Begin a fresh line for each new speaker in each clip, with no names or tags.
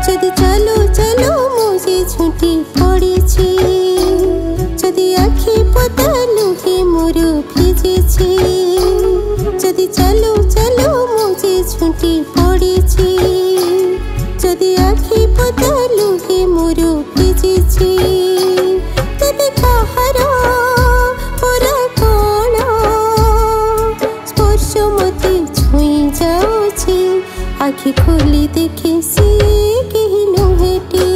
जदि चलो चलो मुझे झुंटी पड़ी जदि आखि पतालु ही मोर भिजे जदि चलो चलो मुझे झुंटी पड़ी जदि आखि पतालु ही मोर भिजे तदे कहार परा कौन स्पर्श मते छुई जाउछे आखि खोली देखे सी केही नुहेटी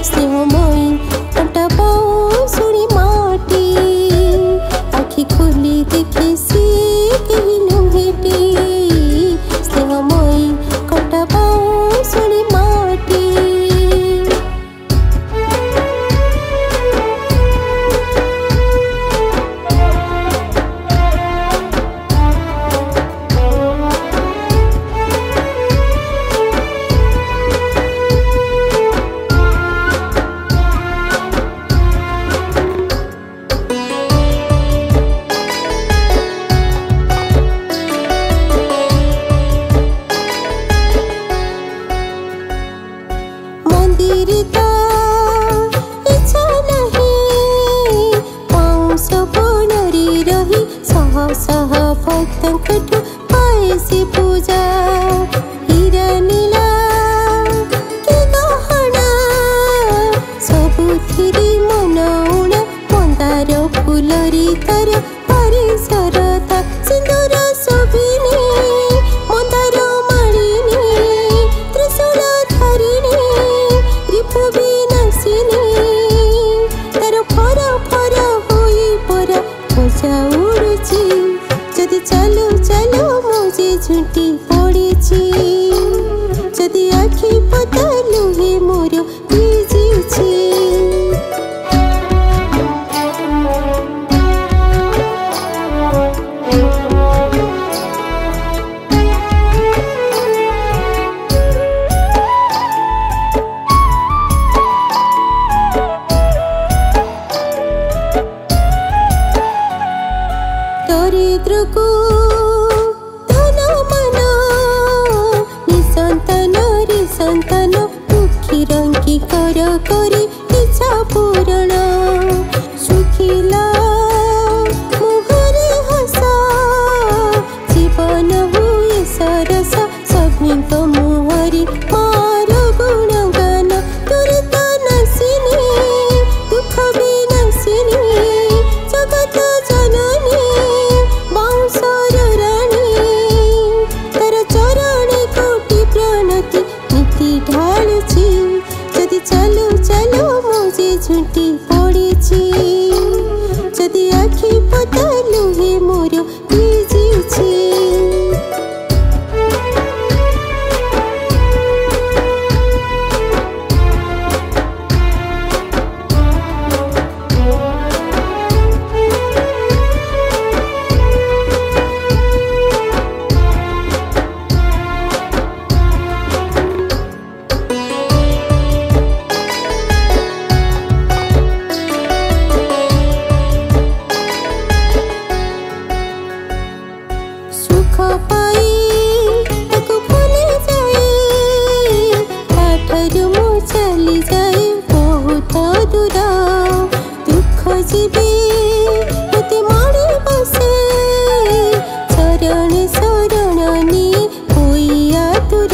स्नेहमयी कंटा बाँसुरी माटी आखि खोली देखे सी केही नुहेटी स्नेहमयी कंटा बाँसुरी माटी। सह भक्तंकठ पाएसी पूजा हीरा नीला कि गहना सबुथिरे मन उणा मंदार फुलरी तर परिसरता सिंदूर शोभिनी मंदार मालिनी त्रिशूल धरिणी रिपु विनाशिनी तार फर फर होई परा खोजा उड़ुची जदि चलो चलो मुझे झुंटी पड़ी जदि आखि पतालु ही मोर भिजे दरिद्र को धन मन निसंतान दुखी रंगी कर करी इच्छा पूरण सुखिला मुहरे हस जीवन हुए सरस सभी मुहरी मार गुणगान दुरित नासिनी दुख विनाशिनी जगत जननी जदि चलो चलो मुझे झुंटी पड़ी जदि आखि पतालु ही मोर भिजे सुख पाई ताको भूली जाए ताठरू मु चली जाए बहुत दूर दुख जीवी मते माड़ी बसे चरण शरणनी होई आतुर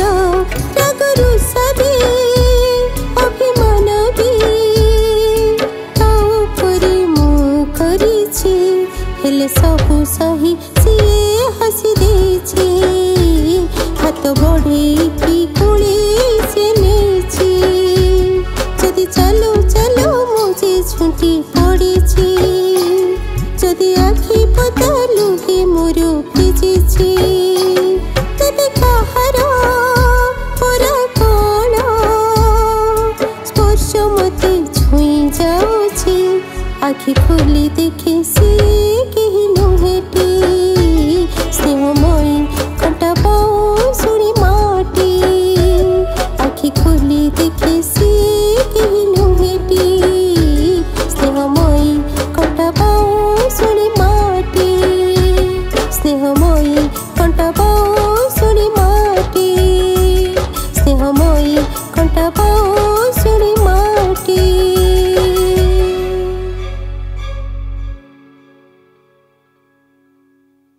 राग रुषा भी अभिमान भी ताऊ परी मु करिछि हेले सबु सही सिए हसी देछि हाथ बढ़े की कोले से नेछि जदि चलो चलो मुझे झुंटी पड़ी जदि आखि पतालु ही मोर भिजे तदे कहार परा कौन स्पर्श मते छुई जाउछे आखि खोली देखे सी केही नुहेटी स्नेहमयी कंटा बाँसुरी माटी आखि खोली देखे सी केही नुहेटी स्नेहमयी कंटा बाँसुरी माटी स्नेहमयी कंटा बाँसुरी माटी स्नेहमयी। ঘন্টা বাউ